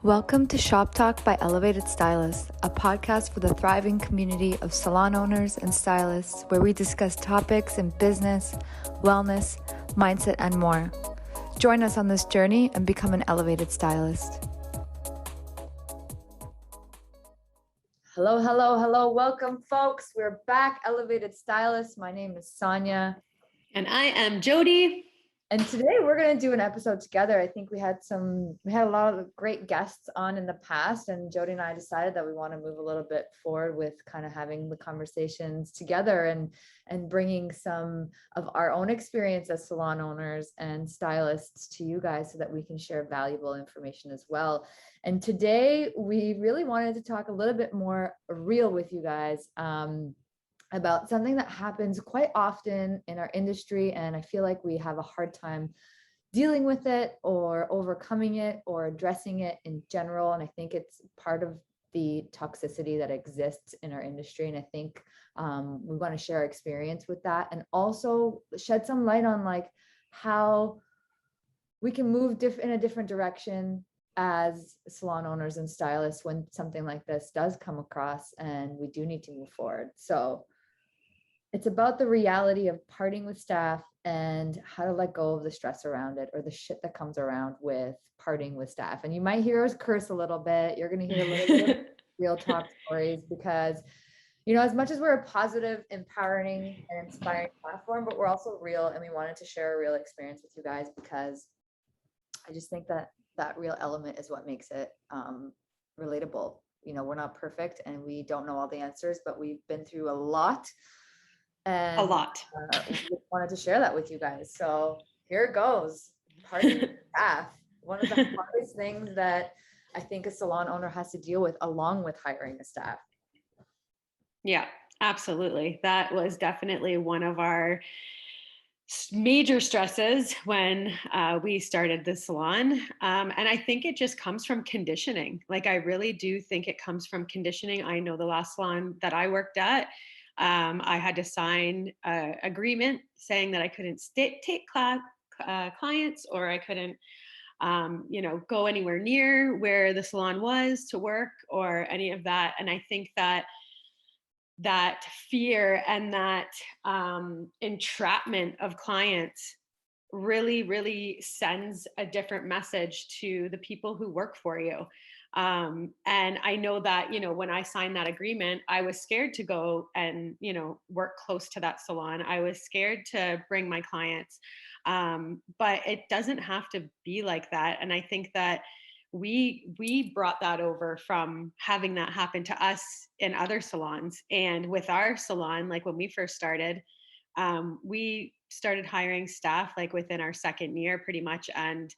Welcome to Shop Talk by Elevated Stylist, a podcast for the thriving community of salon owners and stylists where we discuss topics in business, wellness, mindset, and more. Join us on this journey and become an elevated stylist. Hello. Welcome, folks. We're back, Elevated Stylist. My name is Sonia. And I am Jody. And today we're going to do an episode together. I think we had a lot of great guests on in the past, and Jody and I decided that we want to move a little bit forward with kind of having the conversations together and bringing some of our own experience as salon owners and stylists to you guys so that we can share valuable information as well. And today we really wanted to talk a little bit more real with you guys, about something that happens quite often in our industry. And I feel like we have a hard time dealing with it or overcoming it or addressing it in general. And I think it's part of the toxicity that exists in our industry. And I think we want to share our experience with that and also shed some light on like how we can move in a different direction as salon owners and stylists when something like this does come across and we do need to move forward. So it's about the reality of parting with staff and how to let go of the stress around it or the shit that comes around with parting with staff. And you might hear us curse a little bit. You're going to hear a little bit of real talk stories because, you know, as much as we're a positive, empowering, and inspiring platform, but we're also real and we wanted to share a real experience with you guys because I just think that that real element is what makes it relatable. You know, we're not perfect and we don't know all the answers, but we've been through a lot. And a lot. We wanted to share that with you guys. So here it goes. Parting with staff. One of the hardest things that I think a salon owner has to deal with along with hiring a staff. Yeah, absolutely. That was definitely one of our major stresses when we started the salon. And I think it just comes from conditioning. Like, I really do think it comes from conditioning. I know the last salon that I worked at, I had to sign an agreement saying that I couldn't take clients or I couldn't, go anywhere near where the salon was to work or any of that. And I think that fear and that entrapment of clients really, really sends a different message to the people who work for you. And I know that, when I signed that agreement, I was scared to go and, work close to that salon. I was scared to bring my clients. But it doesn't have to be like that. And I think that we brought that over from having that happen to us in other salons. And with our salon, like when we first started, we started hiring staff like within our second year pretty much. And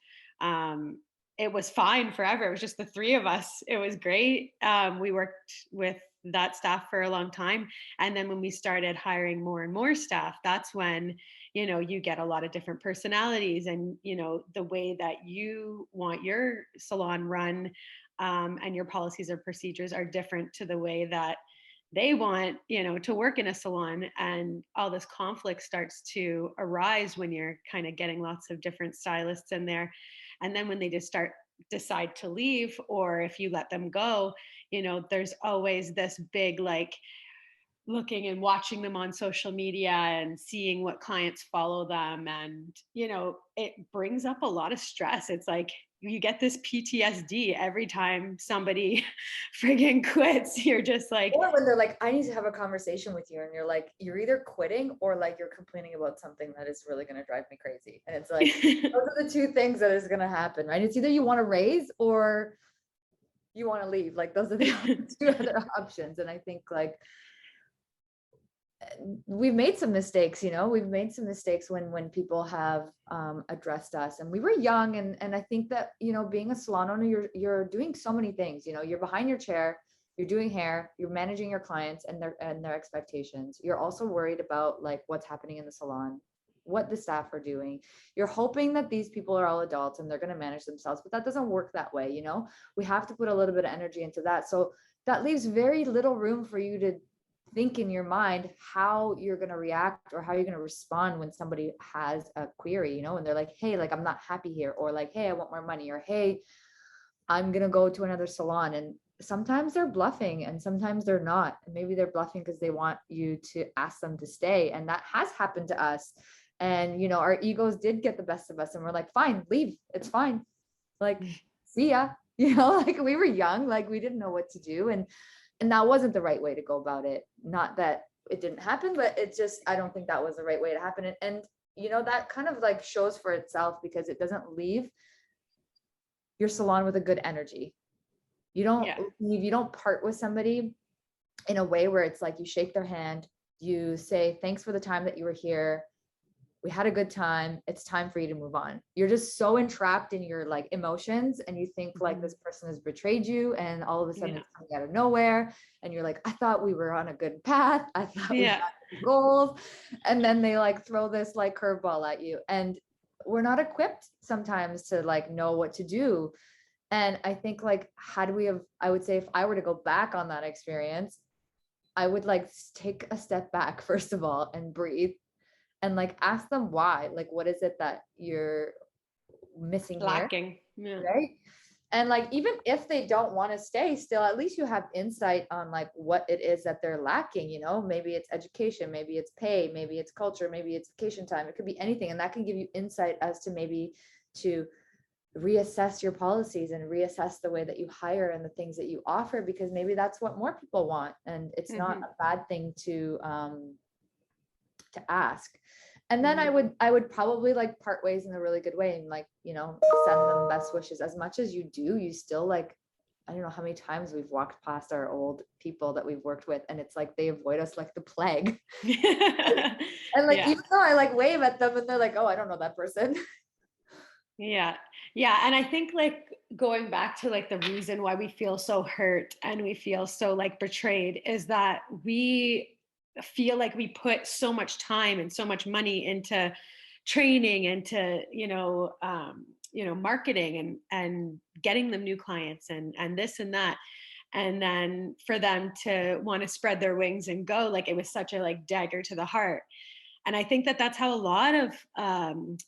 it was fine forever. It was just the three of us. It was great. We worked with that staff for a long time. And then when we started hiring more and more staff, that's when, you get a lot of different personalities and, the way that you want your salon run and your policies or procedures are different to the way that they want, to work in a salon. And all this conflict starts to arise when you're kind of getting lots of different stylists in there. And then when they decide to leave, or if you let them go, there's always this big, like, looking and watching them on social media and seeing what clients follow them. And, it brings up a lot of stress. It's like you get this PTSD every time somebody friggin' quits. You're just like, or when they're like, I need to have a conversation with you. And you're like, you're either quitting or like you're complaining about something that is really going to drive me crazy. And it's like, those are the two things that is going to happen, right? It's either you want to raise or you want to leave. Like those are the two other options. And I think like, we've made some mistakes, we've made some mistakes when people have addressed us and we were young. And I think that, being a salon owner, you're doing so many things, you're behind your chair, you're doing hair, you're managing your clients and their expectations. You're also worried about like what's happening in the salon, what the staff are doing. You're hoping that these people are all adults and they're going to manage themselves, but that doesn't work that way. We have to put a little bit of energy into that. So that leaves very little room for you to think in your mind how you're going to react or how you're going to respond when somebody has a query, and they're like, hey, like, I'm not happy here, or like, hey, I want more money, or hey, I'm going to go to another salon. And sometimes they're bluffing and sometimes they're not. And maybe they're bluffing because they want you to ask them to stay. And that has happened to us. And, you know, our egos did get the best of us and we're like, fine, leave. It's fine. Like, see ya. You know, like we were young, like we didn't know what to do. And that wasn't the right way to go about it. Not that it didn't happen, but it just, I don't think that was the right way to happen. And you know, that kind of like shows for itself because it doesn't leave your salon with a good energy. You don't leave, you don't part with somebody in a way where it's like you shake their hand, you say, thanks for the time that you were here. We had a good time. It's time for you to move on. You're just so entrapped in your like emotions and you think like this person has betrayed you and all of a sudden it's coming out of nowhere. And you're like, I thought we were on a good path. I thought we had goals. And then they like throw this like curveball at you. And we're not equipped sometimes to like know what to do. And I think like, how do we have, I would say if I were to go back on that experience, I would like take a step back, first of all, and breathe and like ask them why, like what is it that you're missing lacking here, right? And like even if they don't want to stay, still at least you have insight on like what it is that they're lacking. You know, maybe it's education, maybe it's pay, maybe it's culture, maybe it's vacation time, it could be anything. And that can give you insight as to maybe to reassess your policies and reassess the way that you hire and the things that you offer, because maybe that's what more people want and it's not a bad thing to ask. And then I would probably like part ways in a really good way and like, you know, send them best wishes. As much as you do, you still like, I don't know how many times we've walked past our old people that we've worked with and it's like they avoid us like the plague. And like even though I like wave at them and they're like, oh, I don't know that person. Yeah. And I think like going back to like the reason why we feel so hurt and we feel so like betrayed is that we feel like we put so much time and so much money into training, into marketing and getting them new clients and this and that, and then for them to want to spread their wings and go, like it was such a like dagger to the heart. And I think that that's how a lot of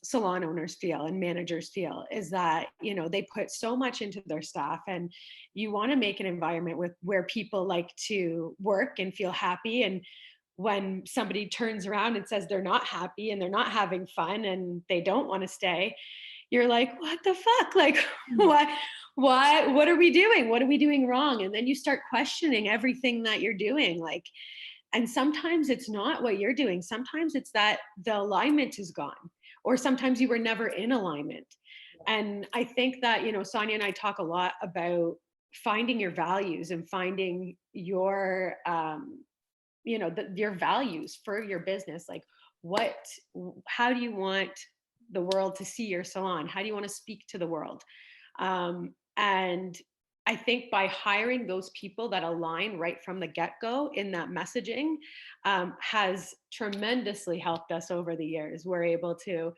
salon owners feel and managers feel, is that, you know, they put so much into their staff and you want to make an environment where people like to work and feel happy. And when somebody turns around and says they're not happy and they're not having fun and they don't want to stay, you're like, what the fuck? Like, what are we doing? What are we doing wrong? And then you start questioning everything that you're doing. Like, and sometimes it's not what you're doing. Sometimes it's that the alignment is gone, or sometimes you were never in alignment. And I think that, you know, Sonia and I talk a lot about finding your values and finding your, your values for your business. Like how do you want the world to see your salon? How do you want to speak to the world? And I think by hiring those people that align right from the get-go in that messaging has tremendously helped us over the years. We're able to,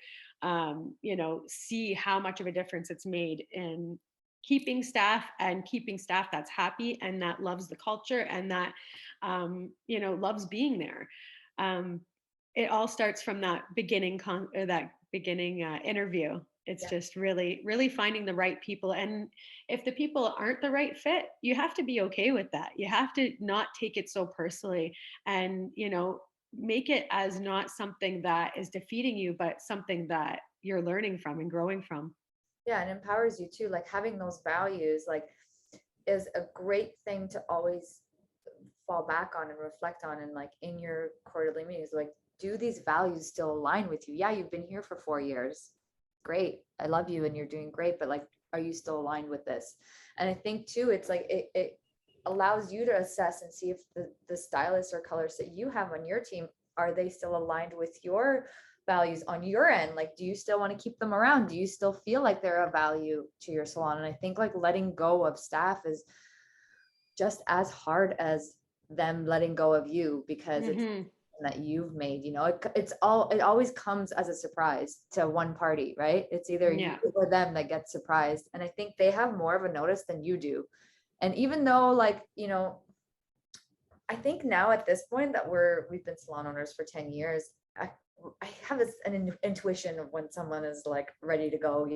see how much of a difference it's made in keeping staff that's happy and that loves the culture and that, loves being there. It all starts from that beginning interview. It's just really, really finding the right people. And if the people aren't the right fit, you have to be okay with that. You have to not take it so personally and, make it as not something that is defeating you, but something that you're learning from and growing from. Yeah, and empowers you too. Like having those values, like, is a great thing to always fall back on and reflect on. And like in your quarterly meetings, like, do these values still align with you? Yeah, you've been here for 4 years. Great. I love you and you're doing great, but like, are you still aligned with this? And I think too, it's like, it allows you to assess and see if the stylists or colors that you have on your team, are they still aligned with your values on your end? Like, do you still want to keep them around? Do you still feel like they're a value to your salon? And I think like letting go of staff is just as hard as them letting go of you, because it's that you've made, it always comes as a surprise to one party, right? It's either you or them that gets surprised. And I think they have more of a notice than you do. And even though like, I think now at this point that we've been salon owners for 10 years, I have an intuition of when someone is like ready to go,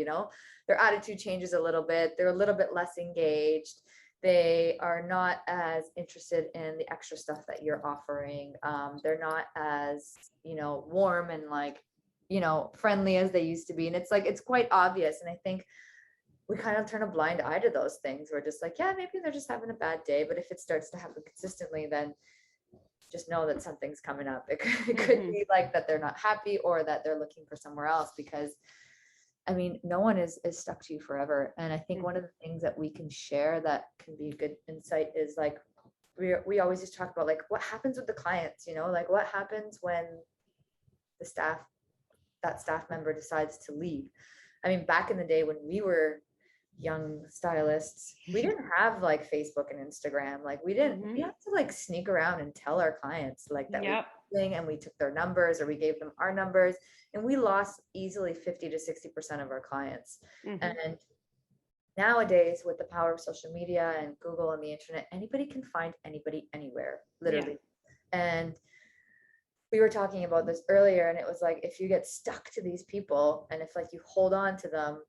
their attitude changes a little bit. They're a little bit less engaged. They are not as interested in the extra stuff that you're offering. They're not as, warm and like, friendly as they used to be. And it's like, it's quite obvious. And I think we kind of turn a blind eye to those things. We're just like, yeah, maybe they're just having a bad day. But if it starts to happen consistently, then just know that something's coming up. It could be like that they're not happy or that they're looking for somewhere else, because I mean, no one is stuck to you forever. And I think one of the things that we can share that can be good insight is like, we always just talk about like what happens with the clients, like what happens when that staff member decides to leave. I mean, back in the day when we were young stylists, we didn't have like Facebook and Instagram. Like we had to like sneak around and tell our clients like that and we took their numbers or we gave them our numbers, and we lost easily 50 to 60% of our clients. And nowadays, with the power of social media and Google and the internet, anybody can find anybody anywhere, literally. And we were talking about this earlier, and it was like, if you get stuck to these people and if like you hold on to them,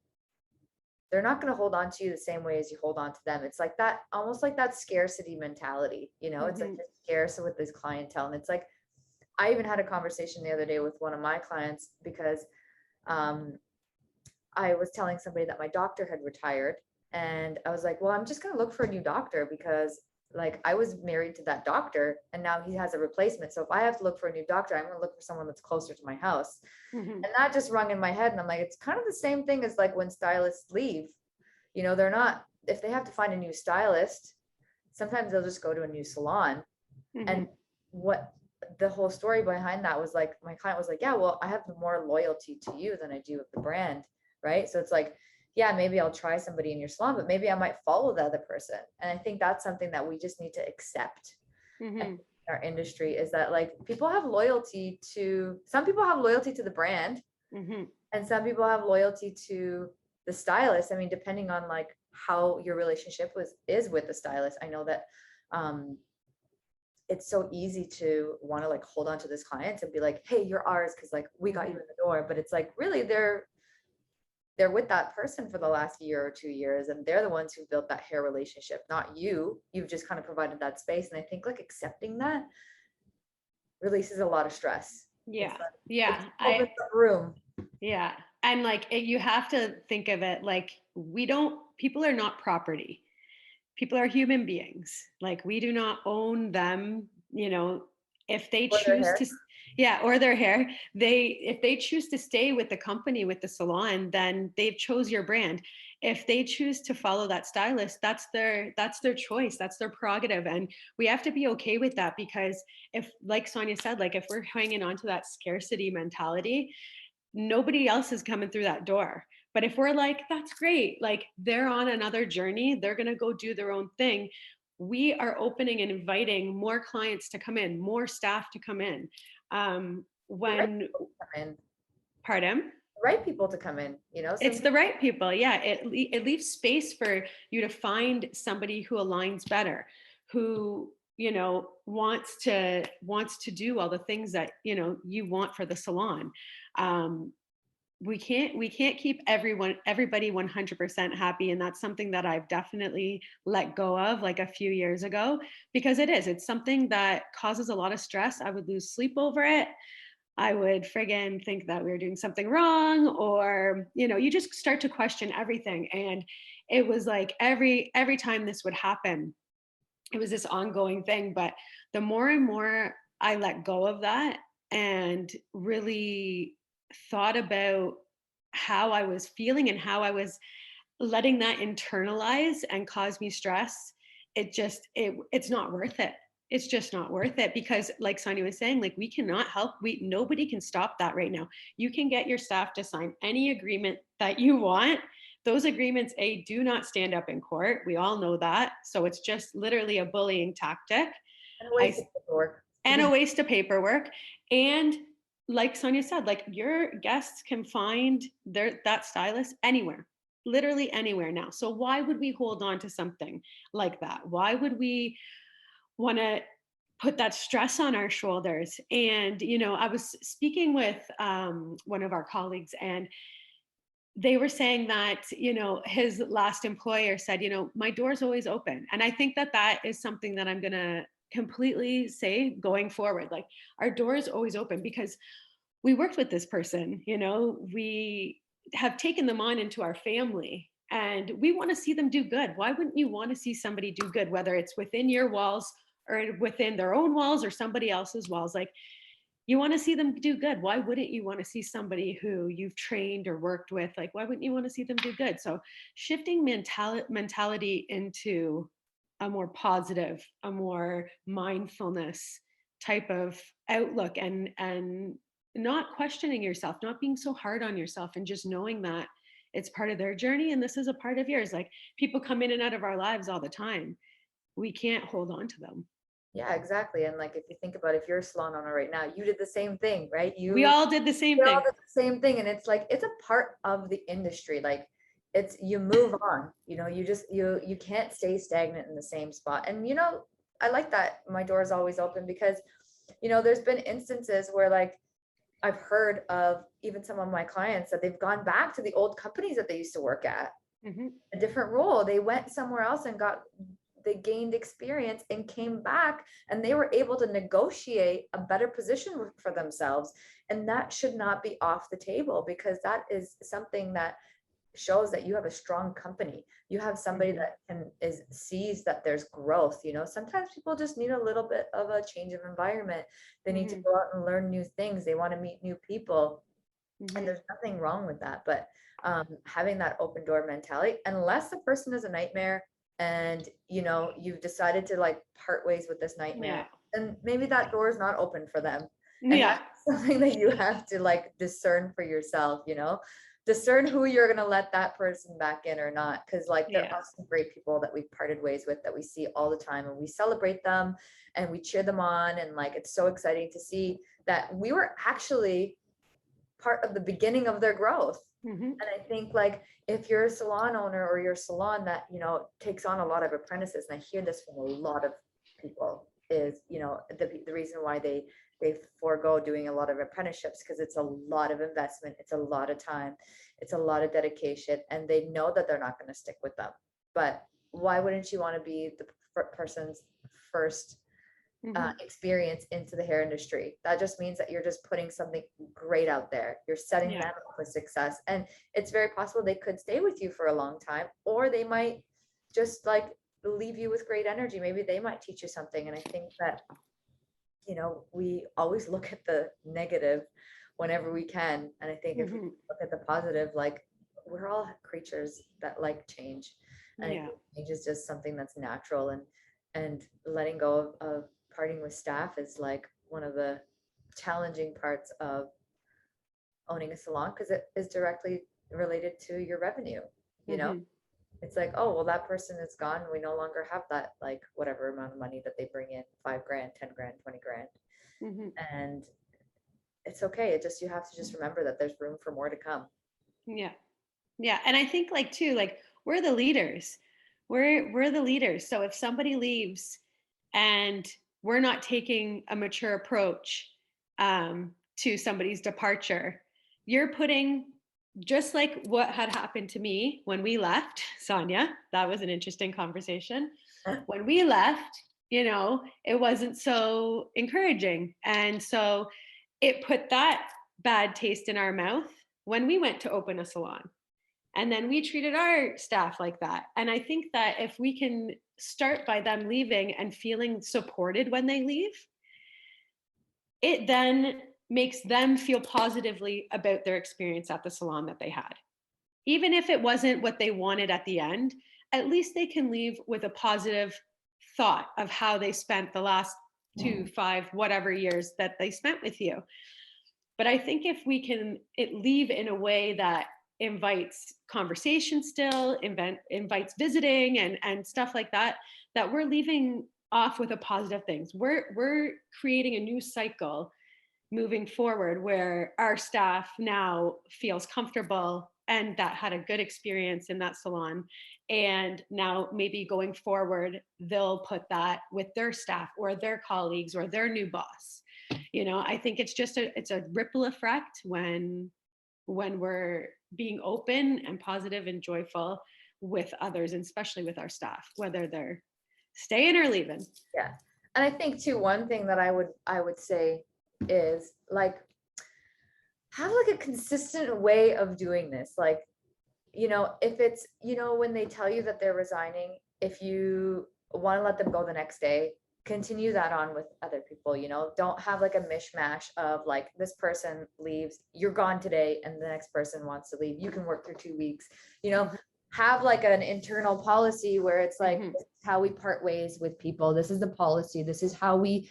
they're not going to hold on to you the same way as you hold on to them. It's like that, almost like that scarcity mentality, it's like just scarce with this clientele. And it's like, I even had a conversation the other day with one of my clients because I was telling somebody that my doctor had retired, and I was like, well, I'm just going to look for a new doctor because like I was married to that doctor and now he has a replacement. So if I have to look for a new doctor, I'm going to look for someone that's closer to my house. And that just rung in my head. And I'm like, it's kind of the same thing as like when stylists leave, they're not, if they have to find a new stylist, sometimes they'll just go to a new salon. And what the whole story behind that was like, my client was like, yeah, well, I have more loyalty to you than I do of the brand. Right. So it's like, yeah, maybe I'll try somebody in your salon, but maybe I might follow the other person. And I think that's something that we just need to accept in our industry, is that like some people have loyalty to the brand, and some people have loyalty to the stylist. I mean, depending on like how your relationship is with the stylist. I know that it's so easy to want to like hold on to this client and be like, hey, you're ours because like we got you in the door. But it's like, really, they're with that person for the last year or 2 years, and they're the ones who built that hair relationship, not you. You've just kind of provided that space. And I think like accepting that releases a lot of stress. Yeah. Opens up room. Yeah. And like, you have to think of it like, people are not property. People are human beings. Like, we do not own them, if they choose to, or their hair, if they choose to stay with the company, with the salon, then they've chose your brand. If they choose to follow that stylist, that's their choice, that's their prerogative. And we have to be okay with that, because if, like Sonia said, like if we're hanging on to that scarcity mentality, nobody else is coming through that door. But if we're like, that's great, like they're on another journey, they're going to go do their own thing, we are opening and inviting more clients to come in, more staff to come in. Pardon? The right people to come in, it's the right people. Yeah. It leaves space for you to find somebody who aligns better, who, wants to do all the things that, you want for the salon. We can't keep everybody 100% happy. And that's something that I've definitely let go of like a few years ago, because it's something that causes a lot of stress. I would lose sleep over it. I would friggin' think that we were doing something wrong, or, you just start to question everything. And it was like every time this would happen, it was this ongoing thing. But the more and more I let go of that and really thought about how I was feeling and how I was letting that internalize and cause me stress, it's not worth it. It's just not worth it, because like Sonia was saying, like we cannot help, nobody can stop that right now. You can get your staff to sign any agreement that you want. Those agreements, do not stand up in court. We all know that. So it's just literally a bullying tactic. And a waste of paperwork. A waste of paperwork. And like Sonia said, like your guests can find that stylist anywhere, literally anywhere now. So why would we hold on to something like that? Why would we want to put that stress on our shoulders. And, I was speaking with one of our colleagues, and they were saying that, his last employer said, my door's always open. And I think that that is something that I'm going to completely say going forward. Like, our door is always open because we worked with this person, we have taken them on into our family, and we want to see them do good. Why wouldn't you want to see somebody do good, whether it's within your walls or within their own walls or somebody else's walls? Like, you want to see them do good. Why wouldn't you want to see somebody who you've trained or worked with? Like, why wouldn't you want to see them do good? So shifting mentality into a more positive, a more mindfulness type of outlook, and not questioning yourself, not being so hard on yourself, and just knowing that it's part of their journey and this is a part of yours. Like, people come in and out of our lives all the time. We can't hold on to them. Yeah, exactly. And like, if you think about, if you're a salon owner right now, you did the same thing, right? We all did the same We all thing. did the same thing. And it's like, it's a part of the industry. Like, it's, you move on, you just, you can't stay stagnant in the same spot. And, I like that my door is always open, because, there's been instances where, like, I've heard of even some of my clients that they've gone back to the old companies that they used to work at, a different role. They went somewhere else and they gained experience and came back, and they were able to negotiate a better position for themselves. And that should not be off the table, because that is something that shows that you have a strong company. You have somebody that sees that there's growth. Sometimes people just need a little bit of a change of environment. They need to go out and learn new things. They want to meet new people. And there's nothing wrong with that. But having that open door mentality, unless the person is a nightmare, and you've decided to, like, part ways with this nightmare, then maybe that door is not open for them. And that's something that you have to, like, discern for yourself. Discern who you're going to let that person back in or not. Because, like, there are some great people that we've parted ways with that we see all the time, and we celebrate them and we cheer them on. And, like, it's so exciting to see that we were actually part of the beginning of their growth. And I think, like, if you're a salon owner or your salon that, takes on a lot of apprentices, and I hear this from a lot of people, is, the reason why they forego doing a lot of apprenticeships, because it's a lot of investment, it's a lot of time, it's a lot of dedication, and they know that they're not going to stick with them. But why wouldn't you want to be the person's first experience into the hair industry? That just means that you're just putting something great out there. You're setting them up for success, and it's very possible they could stay with you for a long time, or they might just, like, leave you with great energy. Maybe they might teach you something. And I think that, we always look at the negative whenever we can. And I think if we look at the positive, like, we're all creatures that like change. And I think change is just something that's natural, and letting go of parting with staff is, like, one of the challenging parts of owning a salon, because it is directly related to your revenue. It's like, oh, well, that person is gone, we no longer have that, like, whatever amount of money that they bring in, 5 grand, 10 grand, 20 grand. And it's okay. You have to just remember that there's room for more to come. And I think, like, too, like, we're the leaders. We're the leaders. So if somebody leaves and we're not taking a mature approach to somebody's departure, you're putting, just like what had happened to me when we left, Sonia, that was an interesting conversation. When we left, it wasn't so encouraging. And so it put that bad taste in our mouth when we went to open a salon. And then we treated our staff like that. And I think that if we can start by them leaving and feeling supported when they leave, it then makes them feel positively about their experience at the salon that they had. Even if it wasn't what they wanted at the end, at least they can leave with a positive thought of how they spent the last 2, 5, whatever years that they spent with you. But I think if we can leave in a way that invites conversation still, invites visiting and stuff like that, that we're leaving off with a positive things. We're creating a new cycle moving forward where our staff now feels comfortable and that had a good experience in that salon. And now maybe going forward, they'll put that with their staff or their colleagues or their new boss. I think it's a ripple effect when we're being open and positive and joyful with others, and especially with our staff, whether they're staying or leaving. Yeah. And I think too, one thing that I would say is like, have like a consistent way of doing this. Like, if it's, when they tell you that they're resigning, if you want to let them go the next day, continue that on with other people. Don't have like a mishmash of like, this person leaves, you're gone today, and the next person wants to leave, you can work through 2 weeks. Have like an internal policy where it's like, this is how we part ways with people, this is the policy, this is how we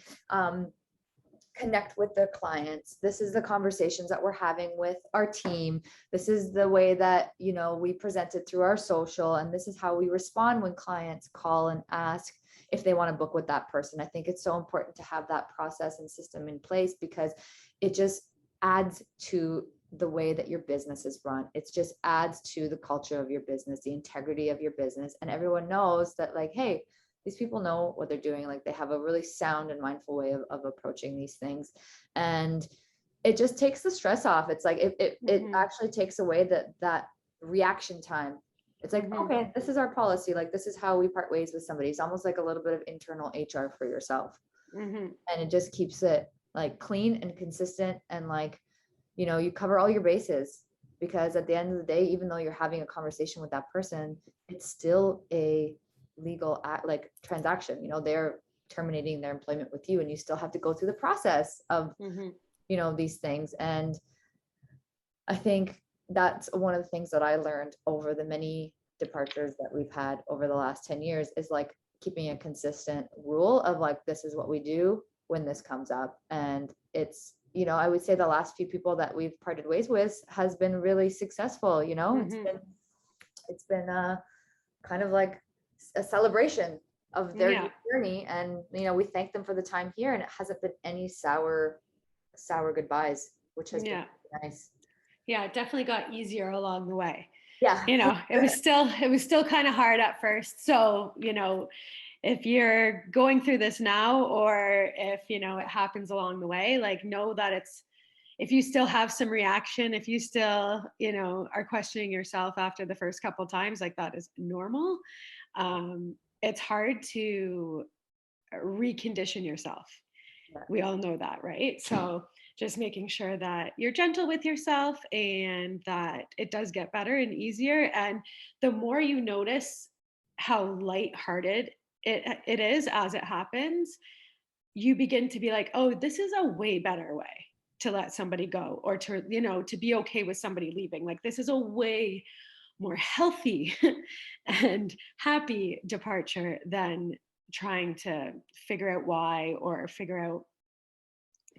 connect with the clients, this is the conversations that we're having with our team, this is the way that we present it through our social, and this is how we respond when clients call and ask if they want to book with that person. I think it's so important to have that process and system in place, because it just adds to the way that your business is run. It just adds to the culture of your business, the integrity of your business, and everyone knows that like, hey, these people know what they're doing. Like, they have a really sound and mindful way of approaching these things. And it just takes the stress off. It's like, it actually takes away that reaction time. It's like, okay, this is our policy. Like, this is how we part ways with somebody. It's almost like a little bit of internal HR for yourself. And it just keeps it like clean and consistent. And like, you cover all your bases, because at the end of the day, even though you're having a conversation with that person, it's still a legal like transaction. They're terminating their employment with you, and you still have to go through the process of these things. And I think that's one of the things that I learned over the many departures that we've had over the last 10 years is like keeping a consistent rule of like, this is what we do when this comes up. And it's, I would say the last few people that we've parted ways with has been really successful. It's been kind of like a celebration of their journey, and we thank them for the time here, and it hasn't been any sour goodbyes, which has been nice. Yeah, it definitely got easier along the way. Yeah. It was still kind of hard at first. So, if you're going through this now, or if, it happens along the way, like, know that if you still have some reaction, if you still, are questioning yourself after the first couple of times, like, that is normal. It's hard to recondition yourself. Yeah. We all know that, right? So just making sure that you're gentle with yourself, and that it does get better and easier. And the more you notice how lighthearted it is as it happens, you begin to be like, oh, this is a way better way to let somebody go, or to, to be okay with somebody leaving. Like, this is a way more healthy and happy departure than trying to figure out why, or figure out,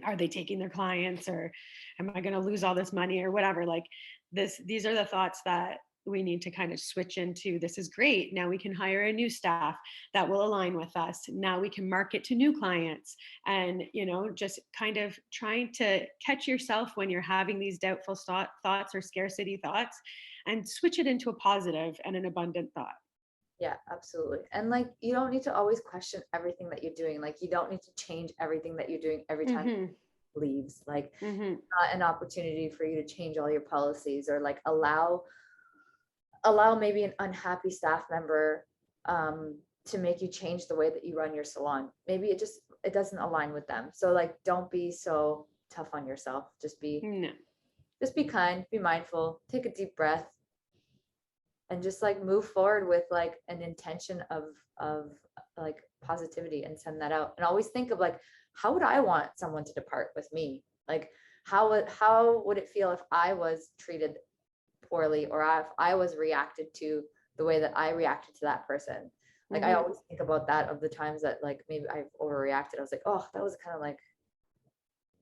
are they taking their clients, or am I going to lose all this money, or whatever. Like, these are the thoughts that we need to kind of switch into. This is great. Now we can hire a new staff that will align with us. Now we can market to new clients, and, just kind of trying to catch yourself when you're having these doubtful thoughts or scarcity thoughts, and switch it into a positive and an abundant thought. Yeah, absolutely. And like, you don't need to always question everything that you're doing. Like, you don't need to change everything that you're doing every time leaves. Like, not an opportunity for you to change all your policies, or like allow maybe an unhappy staff member to make you change the way that you run your salon. Maybe it doesn't align with them. So like, don't be so tough on yourself. Just be kind, be mindful, take a deep breath, and just like move forward with like an intention of like positivity, and send that out. And always think of like, how would I want someone to depart with me? Like, how would it feel if I was treated poorly, or if I was reacted to the way that I reacted to that person? Like, I always think about that, of the times that like maybe I've overreacted. I was like, oh, that was kind of like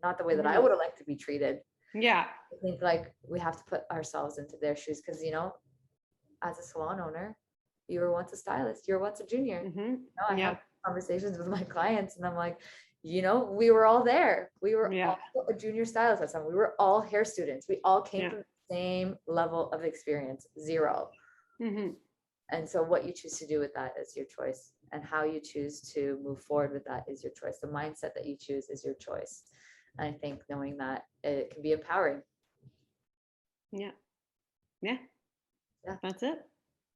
not the way that I would have liked to be treated. Yeah. I think like we have to put ourselves into their shoes, because as a salon owner, you were once a stylist, you were once a junior. I have conversations with my clients, and I'm like, we were all there. We were all a junior stylist at some. We were all hair students. We all came from the same level of experience, 0. Mm-hmm. And so what you choose to do with that is your choice, and how you choose to move forward with that is your choice. The mindset that you choose is your choice. And I think knowing that, it can be empowering. Yeah. Yeah. Yeah. That's it.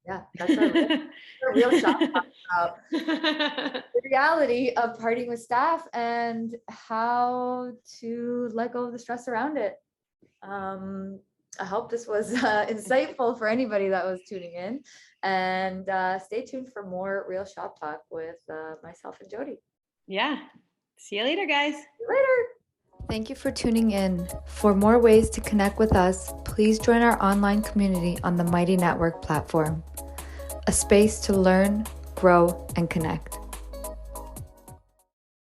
Yeah. That's a real shop about the reality of partying with staff and how to let go of the stress around it. I hope this was insightful for anybody that was tuning in, and stay tuned for more real shop talk with myself and Jody. Yeah. See you later, guys. See you later. Thank you for tuning in. For more ways to connect with us, please join our online community on the Mighty Network platform, a space to learn, grow, and connect.